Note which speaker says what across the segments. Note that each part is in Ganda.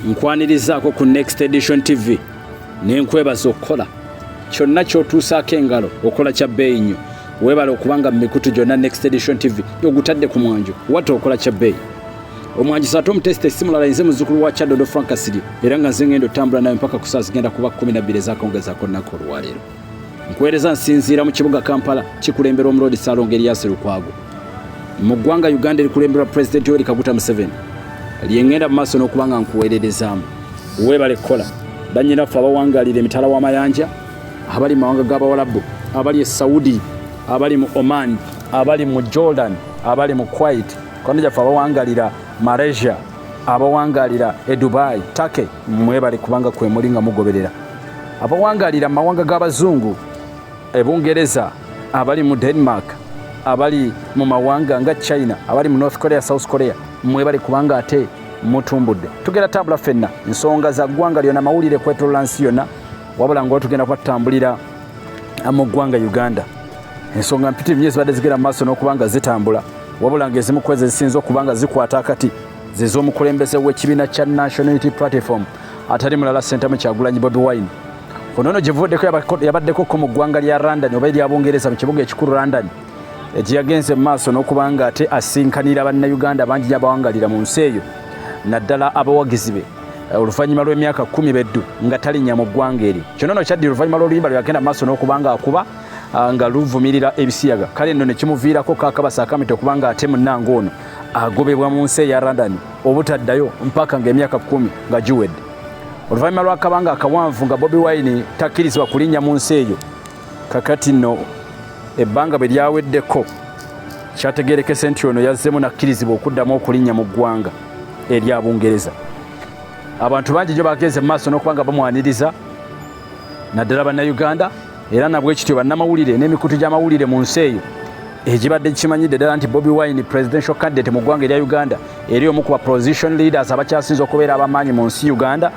Speaker 1: nkwanirizaako ku Next Edition TV nenkwebaza okukola kyonna kyotuusaako engalo okola kya bbeeyi nnyo weebala okubanga mu mikutu gyonna Next Edition TV yogutadde ku mwanjo wate okola kya bbeeyi omwanji sato omutesite simulala nze muzzukulu wa Kyadodo Frank Kasiri era nga nze ngenda otambula nawe mpaka ku saa zigenda kuba 12 ez'akongezaako nnaku olwaleero nkweereza nsinziira mu kibuga Kampala kikulembera omuloodi Ssaalongo Erias Lukwago mu ggwanga Uganda erikulembera Pulezidenti Yoweri Kaguta Museveni lyengenda mu maaso n'okubanga nkuweererezaamu weebale kola bannyinaffe abawangalira emitala w'amayanja abali mu mawanga g'Abawalabu abali e Saudi abali mu Oman abali mu Jordan abali mu Kuwait kono gyaffe abawangalira Malaysia abawangalira e Dubai Turkey mwebale kubanga kwe muli nga mugoberera abawangalira mu mawanga g'Abazungu e Bungereza abali mu Denmark abali mu mawanga nga China abali mu North Korea South Korea mwebale kubanga ate mutumbudde tugenda tabula fenna ensonga za ggwanga lyonna mawulire kwetoolola nsi yonna wabula ng'otugenda kwatambulira mu ggwanga Uganda ensonga mpitirivu nnyo zibadde zigenda mu maaso n'okubanga zitambula wabula ng'ezimu kwezi zisinza okubanga zikwata akati ze z'omukulembeze w'ekibiina kya National Unity Platform atali mulala Ssentamu Kyagulanyi Bobi Wine ono ono gye vuddeko yabaddeko mu ggwanga lya London oba erya Bungereza mu kibuga ekikulu London gye yagenze mu maaso n'okubanga ate asinkanira bannayuganda bangi abawangalira mu nsi eyo naddala abawagizi be oluvannyuma lw'emyaka 10 beddu nga talinnya mu ggwanga eri kyono no kyaddira oluvannyuma lw'oluyimba lweyagenda mu maaso n'okubanga akuba nga luvumirira Ebisiyaga kale nno ne kimuviirako kakabasa akamite okubanga ate munnanga ono agobebwa mu nsi eya London obutaddayo mpaka ng'emyaka 10 nga giwedde oluvannyuma lw'akabanga akawanvu nga Bobi Wine takkirizibwa kulinnya mu nsi eyo kakati nno ebbanga bwe lyaweddeko kyategeerekese nti ono yazzemu nakkirizibwa okuddamu okulinnya mu ggwanga erya Bungereza abantu bangi gyo bagenze mu maaso n'okubanga bamwaniriza naddala bannayuganda era nabwe kityo bannamawulire n'emikutu gy'amawulire mu nsi eyo egibadde kimanyidde ddala nti Bobi Wine presidential candidate mu ggwanga erya Uganda eri omu ku opposition leaders abakyasinze okubeera abamaanyi mu nsi Uganda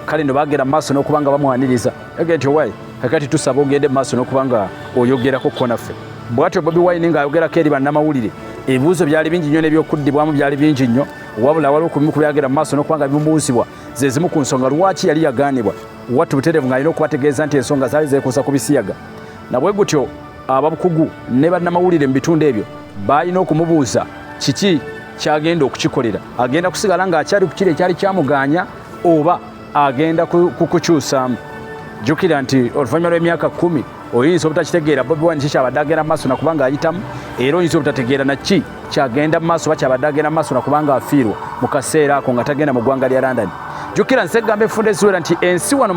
Speaker 1: kale no bagenda mu maaso n'okubanga bamwaniriza yagenda nti owaye kakati tusaba ogende mu maaso n'okubanga oyogerako ko naffe bw'atyo Bobi Wine ng'ayogerako eri bannamawulire ebibuuzo byali bingi nnyo n'ebyokuddibwamu byali bingi nnyo wabula waliwo ku bimu ku byagenda mu maaso n'okubanga bimubuuzibwa ze zimu ku nsonga lwaki yali yagaanibwa wattu butereevu ng'alina okubategeeza nti ensonga zaali zeekuusa ku Bisiyaga nabwe gutyo ababukugu ne bannamawulire mu bitundu ebyo baalina okumubuuza kiki kyagenda okukikolera agenda kusigala ng'akyali ku kiri ekyali kyamuganya oba agenda kukukyusaamu jjukira nti oluvannyuma lw'emyaka 10 oyinza obutakitegeera Bobi Wine kikyabadde agenda mu maaso nakubanga ayitamu era oyinza obutategeera naki kyagenda mu maaso oba kyabadde agenda mu maaso nakubanga afiirwa mu kaseera ako nga tagenda mu ggwanga lya London jjukira nsi egamba enfunda eziwera nti ensi wano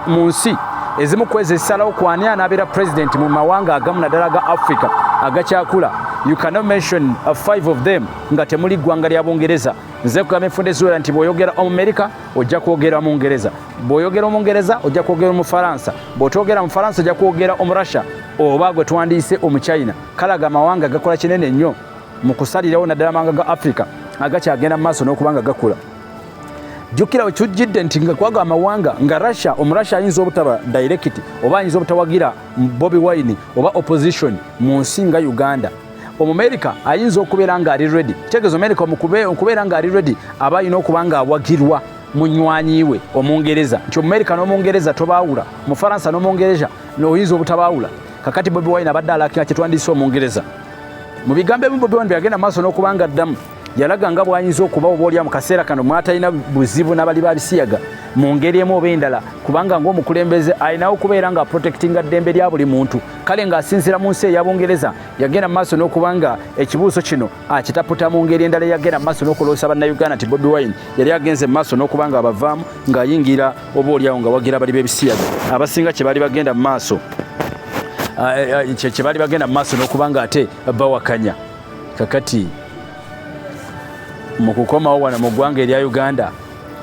Speaker 1: mu nsi ezimu kwezi ezisalawo ku ani anaabeera president mu mawanga agamu naddala ga Africa agakyakula you cannot mention 5 of them nga temuli ggwanga lya Bungereza nze kugamba enfunda eziwera nti bw'oyogera Omumerika ojja kwogera Omungereza bw'oyogera Omungereza ojja kwogera Omufalansa bw'otwogera Mufalansa ojja kwogera Omurussia oba gwe twandiise Omuchina kalaga amawanga gakola kinene nnyo mu kusalirawo naddala amawanga ga Africa agakyagenda mu maaso n'okubanga gakula jjukira wekijjidde nti nga kwaga amawanga nga Russia Omurussia ayinza obutaba direct oba ayinza obutawagira Bobi Wine oba opposition mu nsi nga Uganda Omumerika ayinza okubeera ng'ali ready kitegeeza Omumerika okubeera ng'ali ready aba alina okuba ng'awagirwa munywanyi we Omungereza nti Omumerika n'Omungereza tobaawula Mufalansa n'Omungereza n'oyinza obutabaawula kakati Bobi Wine abadde alakira kye twandiise Omungereza mu bigambo ebimu Bobi Wine byagenda maaso n'okubanga ddamu yalaga nga bw'ayinza okuba oba olya mu kaseera kano mwatalina buzibu n'abali ba Bisiyaga mu ngeri emu oba endala kubanga ng'omukulembeze alinawo okubeera nga protectinga ddembe lya buli muntu kale ng'asinziira mu nsi eya Bungereza yagenda mu maaso n'okubanga ekibuuzo kino akitaputa mu ngeri endala yagenda mu maaso n'okuloosa bannayuganda nti Bobi Wine yali agenze mu maaso n'okubanga abavaamu ng'ayingira oba olyawo nga wagira abali b'Ebisiyaga abasinga kye baali bagenda mu maaso kye baali bagenda mu maaso n'okubanga ate bawakanya kakati mu kukomawo wano mu ggwanga erya Uganda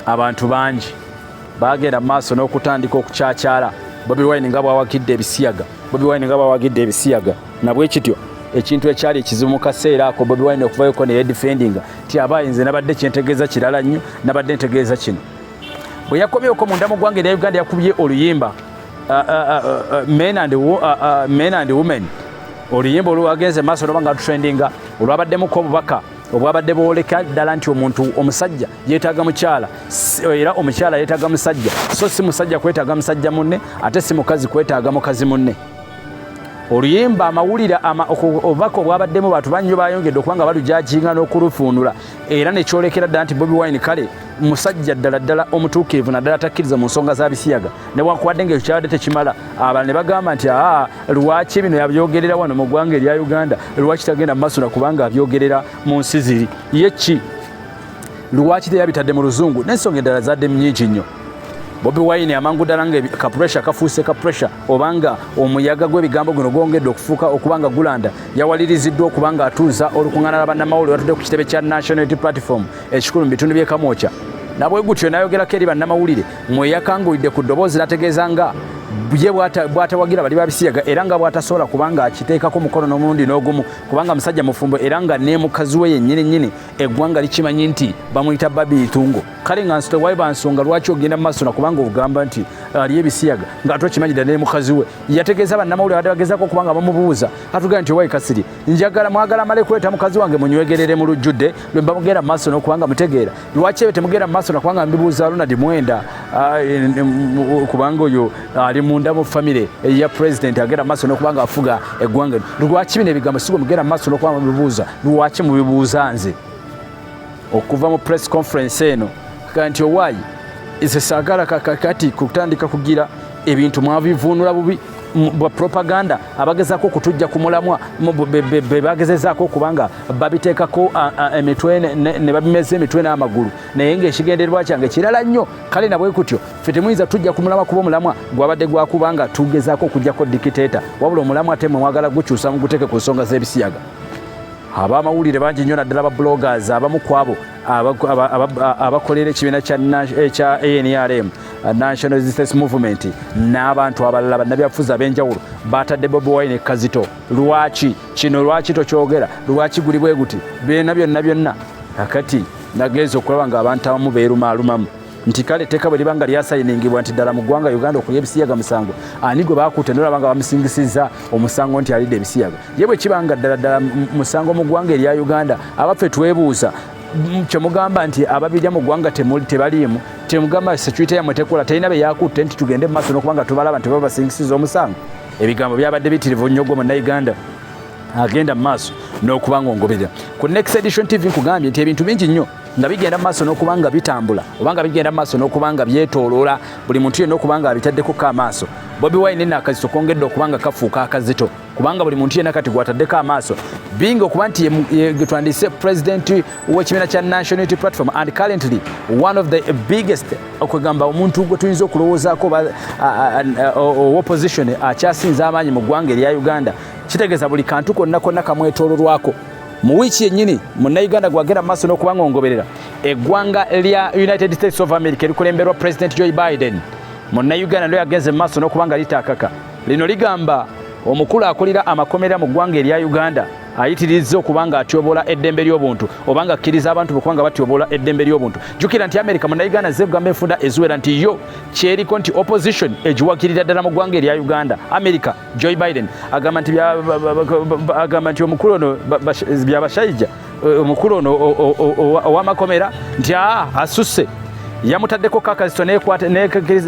Speaker 1: abantu bangi bagenda mu maaso n'okutandika okukyaakyala Bobi Wine nga bw'awagidde Ebisiyaga Bobi Wine nga bw'awagidde Ebisiyaga nabwe kityo ekintu ekyali ekizibu mu kaseera ako Bobi Wine okuvayoko ne defendinga ti abayinze nabadde kyentegeeza kirala nnyo nabadde ntegeeza kino bwe yakomyeko munda mu ggwanga erya Uganda yakubye oluyimba men and women oluyimba olwagenze maaso noba nga lutrendinga olwabaddemuko obubaka obwabadde bwoleka ddala nti omuntu omusajja yeetaaga mukyala era omukyala yeetaaga musajja, so si musajja kwetaaga musajja munne ate si mukazi kwetaaga mukazi munne. Oluyimba amawulire obubaka obwabaddemu bantu bannyo bayongedde okubanga balujajinga n'okulufuunula era nekyolekera ddala nti Bobi Wine kale musajja ddala omutuukirivu naddala atakkiriza mu nsonga za Bisiyaga newankubadde ng'ekyo kyabadde tekimala abalala ne bagamba nti lwaki bino yabyogerera wano mu ggwanga erya Uganda, lwaki tagenda mu maaso nakubanga abyogerera mu nsi ziri yeki, lwaki teyabitadde mu luzungu n'ensonga endala zadde nnyingi nnyo. Bobi Wine amangu ddala nga ka pressure kafuuse ka pressure obanga omuyaga gw'ebigambo guno gwongedde okufuuka okubanga gulanda yawaliriziddwa okubanga atuuza olukuŋŋaana lw'abannamawulire batudde ku kitebe kya National Unity Platform ekikulu mu bitundu by'e Kamwokya. Nabwe gutyo nayogerako eri bannamawulire mweyakangulidde ku ddoboozi nategeeza nga ye bw'atawagira bali ba Bisiyaga era nga bw'atasobola kubanga akiteekako mukono n'omulundi n'ogumu kubanga musajja mufumbo era nga ne mukazi we yennyini eggwanga likimanyi nti bamuyita Babi Itungo. Kale nga nsitewaayi bansonga lwaki ogenda mu maaso nakubanga obugamba nti ali Ebisiyaga nga tokimanyidde ne mukazi we. Yategeeza bannamawulire badde bagezaako okubanga bamubuuza atugamba nti owaayi Kasiri njagala mwagala male kuleeta mukazi wange munywegerere mu lujjudde lwe mbamugenda mu maaso n'okubanga mutegeera lwaki ebe temugenda mu maaso nakubanga mbibuuza Ronald Mwenda kubanga oyo ali munda mu famire ya president agenda maaso n'okubanga afuga eggwanga lwaki bino ebigambo sigo mugenda mu maaso n'okubanga mubibuuza lwaki mubibuuza nze okuva mu press conference eno kanti owaayi ise saagala kakati kutandika kugira ebintu mwabivuunula bubi bwa propaganda abagezaako okutujja ku mulamwa be bagezezaako okubanga babiteekako emitwe ne babimeza emitwe n'amagulu naye ng'ekigendererwa kyange kirala nnyo. Kale nabwe kutyo ffe temuyinza tujja ku mulamwa kuba omulamwa gwabadde gwakubanga tugezaako okugjako dikiteeta wabula omulamwa ate mwe mwagala gukyusa muguteeke ku nsonga z'Ebisiyaga. Abamawulire bangi nnyo naddala ba bloggers abamu ku abo abakolera ekibiina kya ANRM National Resistance Movement n'abantu abalala bannabyabufuzi ab'enjawulo batadde Bobi Wine kazito. Lwaki kino lwaki tokyogera lwaki guli bwe guti byonna akati nageeza okulaba nga abantu abamu beerumaalumamu nti kale teka bwe libanga lyasayiningibwa nti ddala mu ggwanga Uganda okuli Ebisiyaga musango ani gwe baakutte n'olaba nga bamusingisizza omusango nti alidde Ebisiyaga ye bwe kibanga ddala musango mu ggwanga erya Uganda abaffe twebuuza kyemugamba nti ababirya mu ggwanga tebaliimu temugamba security yammwe tekola talina be yakutte nti tugende mu maaso n'okubanga tubalaba nti baba basingisiza omusango. Ebigambo byabadde bitirivu nnyo gwe munnayuganda agenda mu maaso n'okubanga ongoberera. Ku Next Edition TV nkugambye nti ebintu bingi nnyo nga bigenda mu maaso n'okubanga bitambula obanga bigenda mu maaso n'okubanga byetooloola buli muntu yenna okubanga abitaddeko amaaso. Bobi Wine n'akazito kongedde okubanga kafuuka akazito kubanga buli muntu yenna kati gwataddeko amaaso binga okuba nti getwandise president w'ekibiina kya National Unity Platform and currently one of the biggest okwegamba omuntu gwe tuyinza okulowoozaako opposition akyasinza amaanyi mu ggwanga erya Uganda kitegeeza buli kantu konna kamwetoololwako. Mu wiiki yennyini munnayuganda gwagenda mu maaso n'okubanga ongoberera eggwanga lya United States of America erikulemberwa President Joe Biden munnayuganda ndo yagenze mu maaso n'okubanga litaakaka. Lino ligamba omukulu akulira amakomera mu ggwanga erya Uganda ayitirizza okubanga atyobola eddembe ly'obuntu obanga akkiriza abantu okubanga batyobola eddembe ly'obuntu. Jjukira nti America munnayuganda ze kugamba enfunda eziwera nti yo kyeriko nti opposition egiwakirira ddala mu ggwanga erya Uganda. America Joe Biden agamba nti omukulu ono byabashayija omukulu ono ow'amakomera nti asusse yamutaddeko kakasito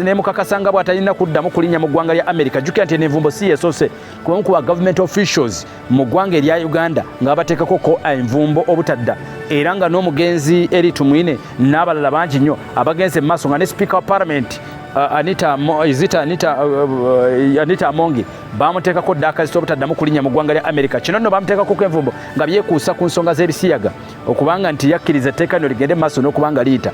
Speaker 1: nemukakasanga bw'atalina kuddamu kulinnya mu ggwanga lya America. Jjukira nti envumbo si yeesose kubamu ku government officials mu ggwanga erya Uganda nga bateekako envumbo obutadda era nga n'omugenzi eri tumwine n'abalala bangi nnyo abagenze mu maaso nga ne speaker wa parliament Anita Amongi bamuteekako dda akazito obutaddamu kulinnya mu ggwanga lya America. Kino nno bamuteekako envumbo nga byekuusa ku nsonga z'Ebisiyaga okubanga nti yakkiriza etteeka lino ligende mu maaso n'okubanga liyita.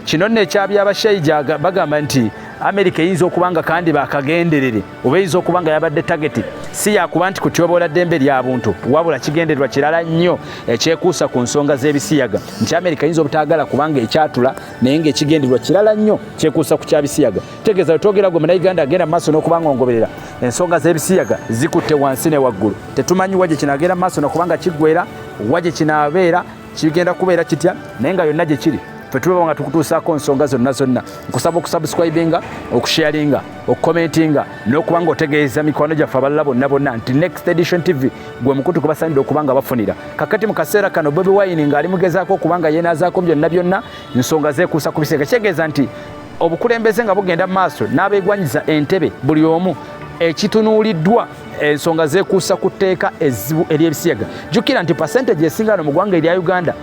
Speaker 1: Kino nno ekyabyaabashayija bagamba nti America eyinza okubanga kandi bakagenderere oba eyinza okubanga yabadde tageti si yakuba nti kutyoboola ddembe lya buntu wabula kigendererwa kirala nnyo ekyekuusa ku nsonga z'Ebisiyaga nti America eyinza obutaagala kubanga ekyatula naye ng'ekigendererwa kirala nnyo kyekuusa ku kyabisiyaga. Tegeeza twogera gwe munnayuganda agenda mu maaso n'okubanga ongoberera ensonga z'Ebisiyaga zikutte wansi ne waggulu. Tetumanyi wa gye kinaagenda mu maaso n'okubanga kiggwera wa gye kinaabeera kigenda kubeera kitya naye nga yonna gye kiri ffe tulaba nga tukutuusaako nsonga zonna nkusaba okusubscribinga okusharinga okukomentinga n'okuba nga otegeeza mikwano gyaffe abalala bonna nti Next Edition TV gwe mukutu gwe basaanidde okuba nga bafunira. Kakati mu kaseera kano Bobi Wine ng'ali mugezaako okuba nga yeenaazaako byonna nsonga zeekuusa ku Ebisiyaga. Kitegeeza nti obukulembeze nga bugenda mu maaso n'abeegwanyiza entebe buli omu ekitunuuliddwa ensonga zeekuusa ku tteeka ezzibu ery'Ebisiyaga. Jjukira nti percentage esinga mu ggwanga erya Uganda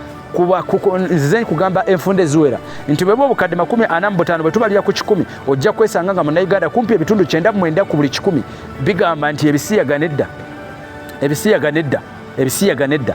Speaker 1: nze kugamba enfunda eziwera nti bwe obukadde 45 bwe tubalira ku 100 ojja kwesanga nga munnayuganda kumpi ebitundu 99 ku buli 100 bigamba nti Ebisiyaga nedda.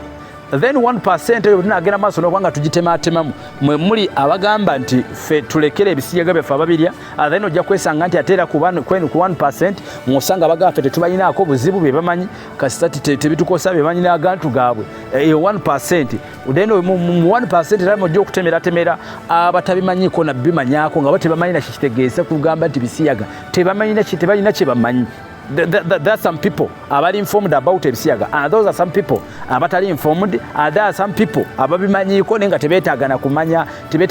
Speaker 1: Then 1% eyo tunagenda maaso n'obwanga tugitematemamu mwe muli abagamba nti ffe tulekere Ebisiyaga byaffe ababirya, then ojja kwesanga nti ateera ku 1% mwosanga bagamba ffe tetubalinaako buzibu bye bamanyi kasitati tebitukosa bye bamanyi n'agantu gaabwe eyo 1%. Then mu 1% era mujja okutemera abatabimanyiiko nabbimanyaako nga bo tebamanyi na kitegeeza kugamba nti Ebisiyaga tebalina kye bamanyi. There are some people abali informed about Ebisiyaga, and those are some people abatali informed, and there are some people ababimanyiiko nenga tebeetaaga na kumanya, they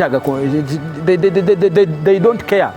Speaker 1: don't care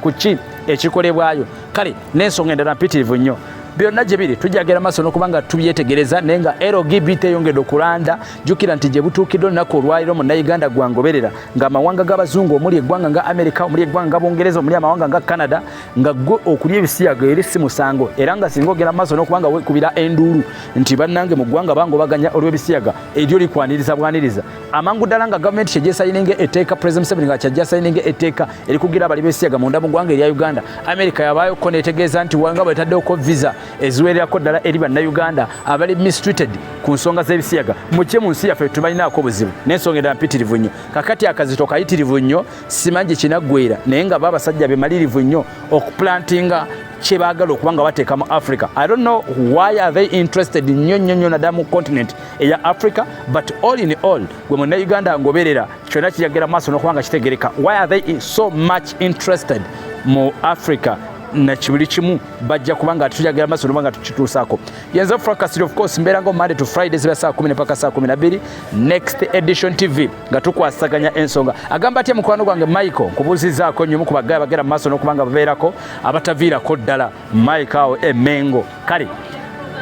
Speaker 1: kuki ekikolebwayo. Kale n'ensonga endala mpitirivu nnyo byonna gye biri tujjagera maaso n'okubanga tubyetegereza naye nga LGBT eyongedde okulanda. Jjukira nti gye butuukiddwe olunaku olwaliro munnayuganda gwangoberera ng'amawanga g'abazungu omuli eggwanga nga America, omuli eggwanga nga Bungereza, omuli amawanga nga Canada nga gwe okulya Ebisiyaga eri si musango, era nga singa ogenda maaso n'okubanga weekubira enduulu nti bannange mu ggwanga bangobaganya olw'Ebisiyaga eryo likwaniriza bwaniriza amangu ddala nga gavumenti kyegyesayininga etteeka President Museveni nga kyajjasayininga etteeka erikugira abali b'Ebisiyaga munda mu ggwanga erya Uganda. America yabaayoko neetegeeza nti wanga bwetaddeoko visa eziwererako ddala eri bannayuganda abali mistreated ku nsonga z'Ebisiyaga. Mukye mu nsi yaffe tubalinaako buzibu n'ensonga endala mpitirivu nnyo. Kakati akazito kayitirivu nnyo simanyi kinaggwera naye nga babasajja bemalirivu nnyo okuplantinga kye baagala okuba nga bateeka mu Africa. I don't know why are they interested nnyo naddala mu continent eya Africa, but all in all gwe munnayuganda ngoberera kyonna kijagera maaso n'okuba nga kitegereka. Why are they so much interested mu Africa? Na kibuli kimu bajja kubanga tujagera maaso n'obanga tukituusaako. Yenza Fracas of course mbeera ngo Monday to Friday ziba saa 10 mpaka saa 12 Next Edition TV nga tukwasaganya ensonga. Agamba atya mukwano gwange Michael kubuuzizaako nnyo ku bagaya bagera maaso n'okubanga babeerako abataviirako ddala Mike awo emengo. Kale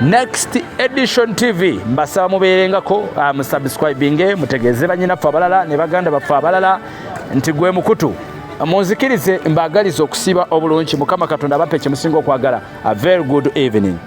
Speaker 1: Next Edition TV mbasaba mubeerengako musubscribinge mutegeeze bannyinaffe abalala ne baganda baffe abalala nti gwe mukutu munzikirize mbaagaliza okusiba obulungi. Mukama Katonda abappe kye musinga okwagala. A very good evening.